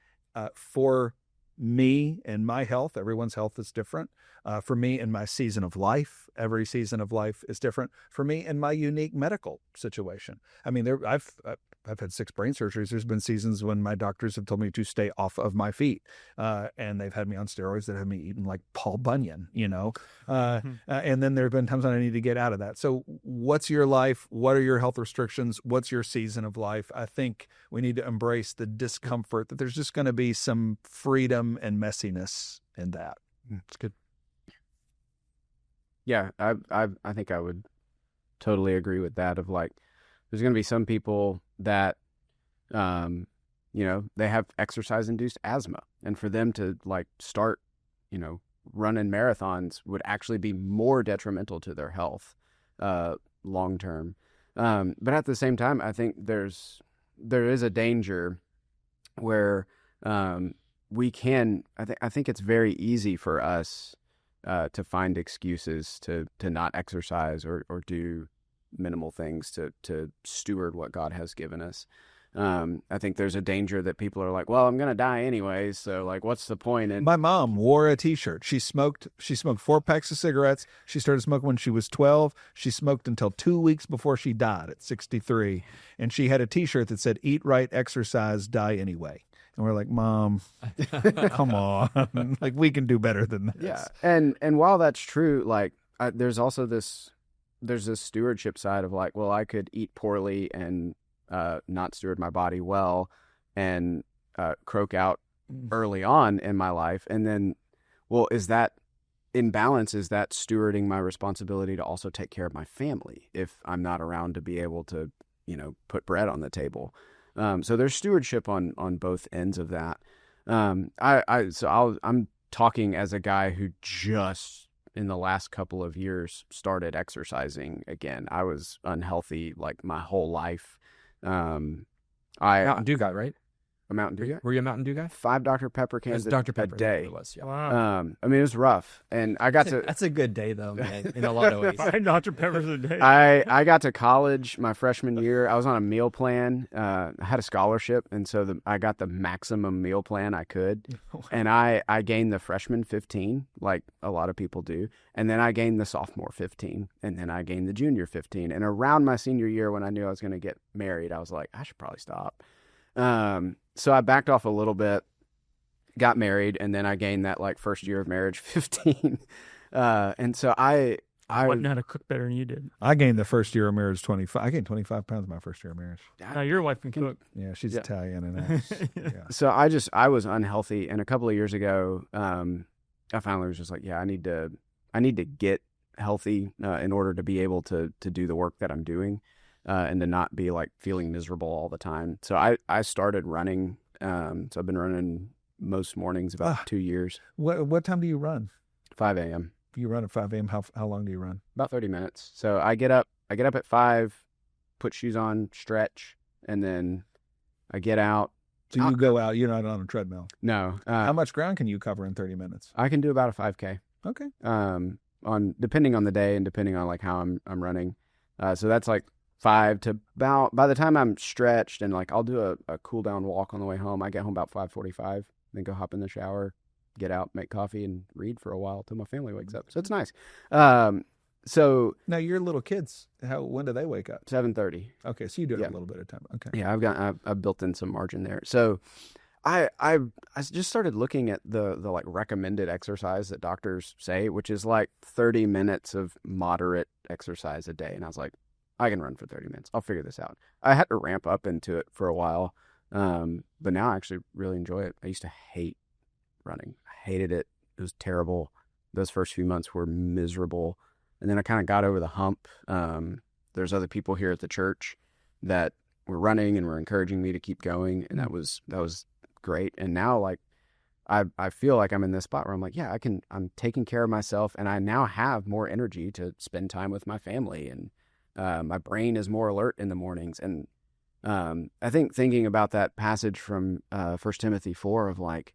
for me and my health, everyone's health is different. For me and my season of life, every season of life is different. For me and my unique medical situation. I mean, I've had 6 brain surgeries. There's been seasons when my doctors have told me to stay off of my feet. And they've had me on steroids that have me eating like Paul Bunyan, and then there have been times when I need to get out of that. So what's your life? What are your health restrictions? What's your season of life? I think we need to embrace the discomfort that there's just going to be some freedom and messiness in that. It's good. Yeah, I think I would totally agree with that. Of like, there's going to be some people that, they have exercise-induced asthma, and for them to like start, running marathons would actually be more detrimental to their health, long term. But at the same time, I think there is a danger where we can. I think it's very easy for us to find excuses to not exercise or do minimal things to steward what God has given us. I think there's a danger that people are like, well, I'm going to die anyways, so like, what's the point? And my mom wore a t-shirt. She smoked 4 packs of cigarettes. She started smoking when she was 12. She smoked until 2 weeks before she died at 63. And she had a t-shirt that said, eat right, exercise, die anyway. And we're like, Mom, come on. Like, we can do better than this. Yeah. And while that's true, like, there's also there's this stewardship side of like, well, I could eat poorly and not steward my body well and croak out early on in my life. And then, well, is that in balance? Is that stewarding my responsibility to also take care of my family if I'm not around to be able to, put bread on the table? So there's stewardship on both ends of that. I'm talking as a guy who just in the last couple of years started exercising again. I was unhealthy like my whole life. Mountain Dew guy, right? A Mountain Dew guy? Were you a Mountain Dew guy? 5 Dr. Pepper cans Dr. a Pepper, day. It was, yeah. Wow. I mean, it was rough, and I got to. That's a good day, though, man. In a lot of ways. 5 Dr. Peppers a day. I got to college my freshman year. I was on a meal plan. I had a scholarship, and so I got the maximum meal plan I could. And I gained the freshman 15, like a lot of people do, and then I gained the sophomore 15, and then I gained the junior 15. And around my senior year, when I knew I was going to get married, I was like, I should probably stop. So I backed off a little bit, got married, and then I gained that like first year of marriage 15. And so I wouldn't know how to cook better than you did. I gained the first year of marriage 25. I gained 25 pounds my first year of marriage. Now your wife can cook. Yeah, she's Italian and yeah. So I was unhealthy, and a couple of years ago, I finally was just like, yeah, I need to get healthy in order to be able to do the work that I'm doing. And to not be like feeling miserable all the time. So I started running. So I've been running most mornings about 2 years. What time do you run? 5 a.m. You run at 5 a.m. How long do you run? About 30 minutes. So I get up at 5, put shoes on, stretch, and then I get out. So you go out, you're not on a treadmill. No. How much ground can you cover in 30 minutes? I can do about a 5K. Okay. On depending on the day and depending on like how I'm running. So that's like 5 to about, by the time I'm stretched and like I'll do a cool down walk on the way home. I get home about 5:45, then go hop in the shower, get out, make coffee, and read for a while till my family wakes up. So it's nice. So now your little kids, when do they wake up? 7:30. Okay, so you do it a little bit of time. Okay. Yeah, I've built in some margin there. So I just started looking at the like recommended exercise that doctors say, which is like 30 minutes of moderate exercise a day. And I was like, I can run for 30 minutes. I'll figure this out. I had to ramp up into it for a while. But now I actually really enjoy it. I used to hate running. I hated it. It was terrible. Those first few months were miserable. And then I kind of got over the hump. There's other people here at the church that were running and were encouraging me to keep going. And that was great. And now like I feel like I'm in this spot where I'm like, yeah, I'm taking care of myself, and I now have more energy to spend time with my family, and my brain is more alert in the mornings. And I think thinking about that passage from 1 Timothy 4 of like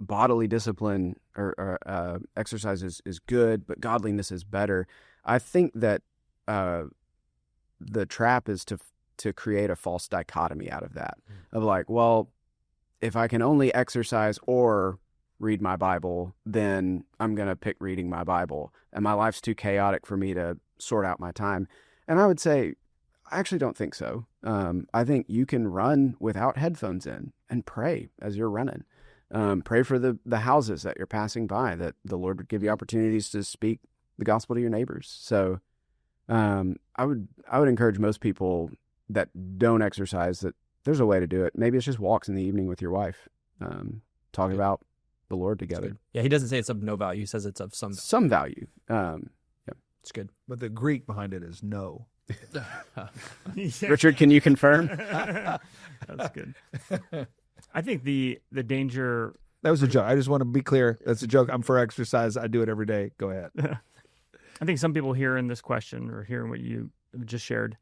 bodily discipline or exercise is good, but godliness is better. I think that the trap is to create a false dichotomy out of that, of like, well, if I can only exercise or read my Bible, then I'm going to pick reading my Bible, and my life's too chaotic for me to sort out my time. And I would say, I actually don't think so. I think you can run without headphones in and pray as you're running. Pray for the houses that you're passing by, that the Lord would give you opportunities to speak the gospel to your neighbors. So I would encourage most people that don't exercise that there's a way to do it. Maybe it's just walks in the evening with your wife, talking about the Lord together. Yeah, he doesn't say it's of no value. He says it's of some value. Some value. Yeah. It's good. But the Greek behind it is no. Richard, can you confirm? That's good. I think the danger. That was a joke. I just want to be clear. That's a joke. I'm for exercise. I do it every day. Go ahead. I think some people hearing this question or hearing what you just shared,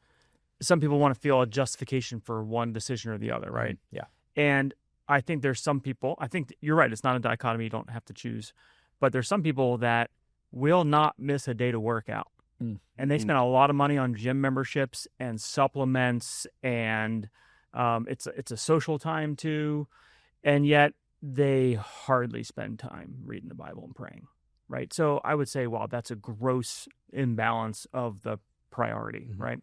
some people want to feel a justification for one decision or the other, right? Yeah. And I think there's some people, I think you're right, it's not a dichotomy, you don't have to choose. But there's some people that will not miss a day to work out. And they spend a lot of money on gym memberships and supplements, and it's a social time too. And yet they hardly spend time reading the Bible and praying, right? So I would say, well, that's a gross imbalance of the priority, right?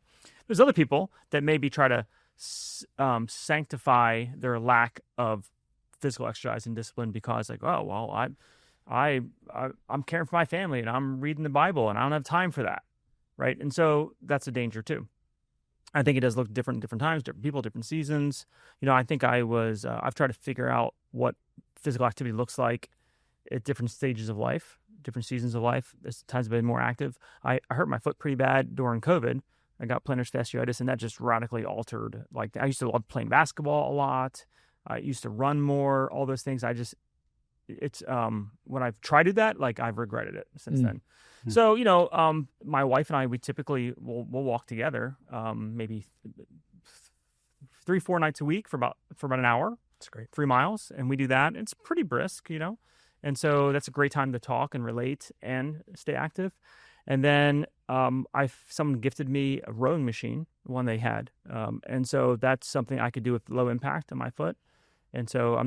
There's other people that maybe try to sanctify their lack of physical exercise and discipline because, like, oh, well, I'm caring for my family and I'm reading the Bible and I don't have time for that, right? And so that's a danger too. I think it does look different different times, different people, different seasons. You know, I think I've tried to figure out what physical activity looks like at different stages of life, different seasons of life. There's times I've been more active. I hurt my foot pretty bad during COVID. I got plantar fasciitis, and that just radically altered. Like, I used to love playing basketball a lot. I used to run more, all those things. When I've tried to do that, like, I've regretted it since then. So, you know, my wife and I, we typically we'll walk together, maybe 3-4 nights a week for about an hour. That's great. 3 miles. And we do that. It's pretty brisk, you know? And so that's a great time to talk and relate and stay active. And then someone gifted me a rowing machine, one they had. And so that's something I could do with low impact on my foot. And so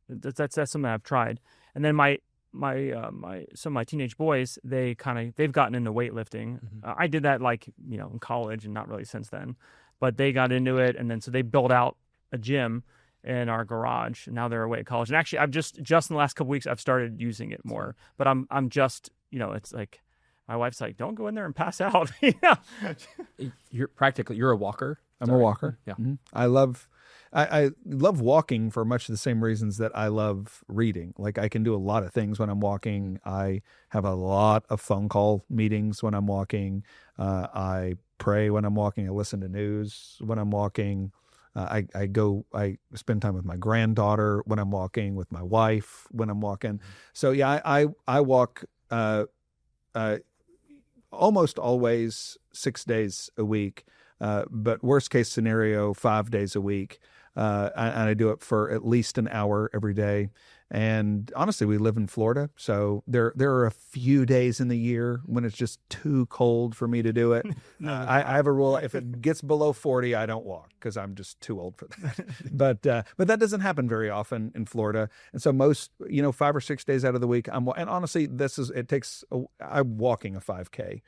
that's something I've tried. And then some of my teenage boys, they've gotten into weightlifting. I did that in college and not really since then, but they got into it. And then, so they built out a gym in our garage, and now they're away at college. And actually I've just in the last couple of weeks, I've started using it more, but I'm just, it's like, my wife's like, don't go in there and pass out. Yeah. You're a walker. I'm a walker. Yeah. I love walking for much of the same reasons that I love reading. Like, I can do a lot of things when I'm walking. I have a lot of phone call meetings when I'm walking. I pray when I'm walking. I listen to news when I'm walking. I spend time with my granddaughter when I'm walking, with my wife when I'm walking. So yeah, I walk almost always 6 days a week. But worst case scenario, 5 days a week. And I do it for at least an hour every day. And honestly, we live in Florida, so there are a few days in the year when it's just too cold for me to do it. I have a rule: if it gets below 40, I don't walk because I'm just too old for that. But that doesn't happen very often in Florida, and so most 5 or 6 days out of the week, and honestly, I'm walking a 5K.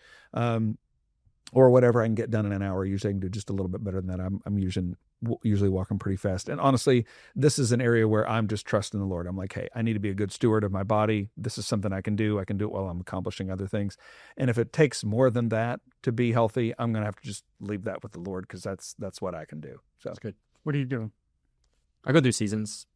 Or whatever I can get done in an hour. Usually I can do just a little bit better than that. I'm usually walking pretty fast. And honestly, this is an area where I'm just trusting the Lord. I'm like, hey, I need to be a good steward of my body. This is something I can do. I can do it while I'm accomplishing other things. And if it takes more than that to be healthy, I'm going to have to just leave that with the Lord because that's what I can do. So That's good. What are you doing? I go through seasons.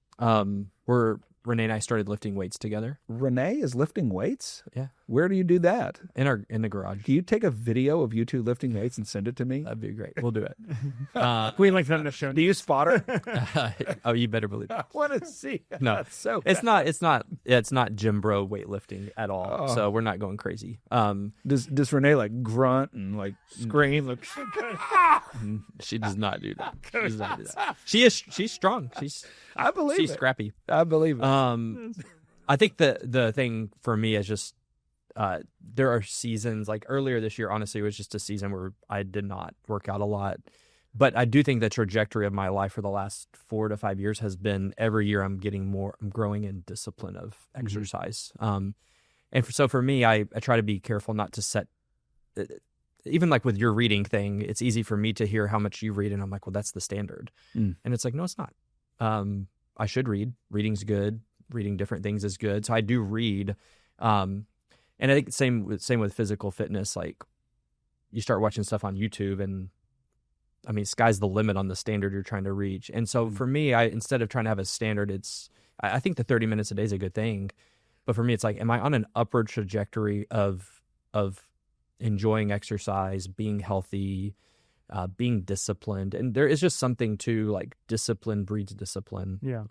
Renee and I started lifting weights together. Renee is lifting weights? Yeah. Where do you do that? In the garage. Can you take a video of you two lifting weights and send it to me? That'd be great. We'll do it. We like that in the show. Do you spot her? Oh, you better believe it. I want to see. No, That's so it's not gym bro weightlifting at all. Oh. So we're not going crazy. Does Renee like grunt and like scream? Like, She does not do that. She does not do that. She's strong. She's scrappy. I believe it. I think the thing for me is just there are seasons, like earlier this year, honestly, it was just a season where I did not work out a lot. But I do think the trajectory of my life for the last 4 to 5 years has been every year I'm growing in discipline of exercise. And so for me, I try to be careful not to set, even like with your reading thing, it's easy for me to hear how much you read and I'm like, well, that's the standard. And it's like, no, it's not. I should read. Reading's good. Reading different things is good. So I do read. And I think same with physical fitness. Like you start watching stuff on YouTube and I mean, sky's the limit on the standard you're trying to reach. And so for me, instead of trying to have a standard, I think the 30 minutes a day is a good thing. But for me, it's like, am I on an upward trajectory of enjoying exercise, being healthy, being disciplined? And there is just something to like discipline breeds discipline. Yeah,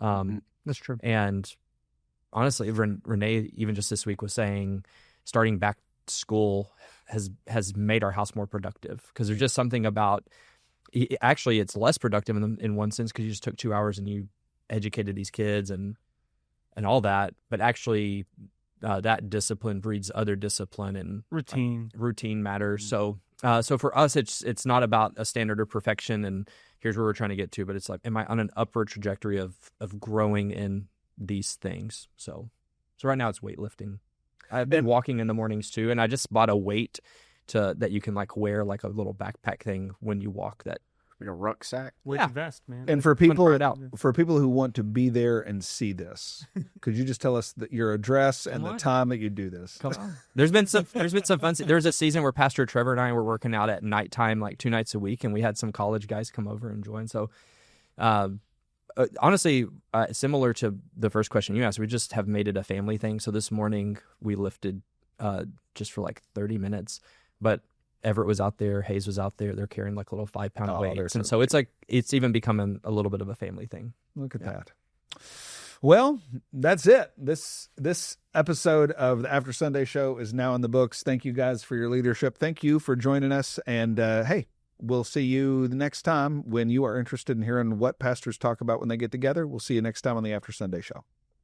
that's true. And honestly, Renee, even just this week, was saying starting back to school has made our house more productive because there's just something about. Actually, it's less productive in one sense because you just took 2 hours and you educated these kids and all that. But actually, that discipline breeds other discipline and routine matters. So for us, it's not about a standard or perfection. And here's where we're trying to get to. But it's like, am I on an upward trajectory of growing in these things? So right now it's weightlifting. I've been walking in the mornings too, and I just bought a weight that you can like wear like a little backpack thing when you walk. That Like a rucksack. Weight vest, man. And for people who want to be there and see this, could you just tell us your address and the time that you do this? Come on. There's been some fun. There's a season where Pastor Trevor and I were working out at nighttime, like 2 nights a week, and we had some college guys come over and join. So, honestly, similar to the first question you asked, we just have made it a family thing. So this morning we lifted just for like 30 minutes, but Everett was out there, Hayes was out there. They're carrying like little 5-pound weights, and so it's like it's even becoming a little bit of a family thing. Look at that. Well, that's it. This episode of the After Sunday Show is now in the books. Thank you guys for your leadership. Thank you for joining us. And hey, we'll see you the next time when you are interested in hearing what pastors talk about when they get together. We'll see you next time on the After Sunday Show.